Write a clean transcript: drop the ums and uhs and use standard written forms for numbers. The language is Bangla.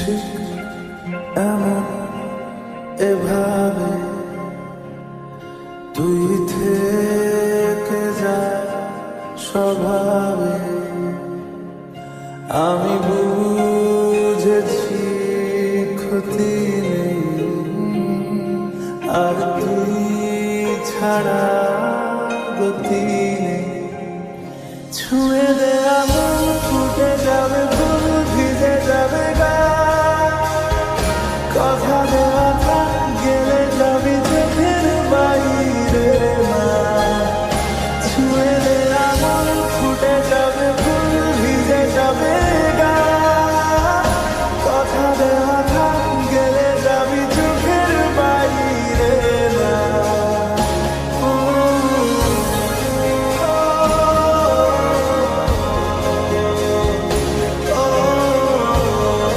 ঠিক এমন এভাবে তুই থেকে যা স্বভাবে। আমি বুঝেছি ক্ষতি নেই আর তুই ছাড়া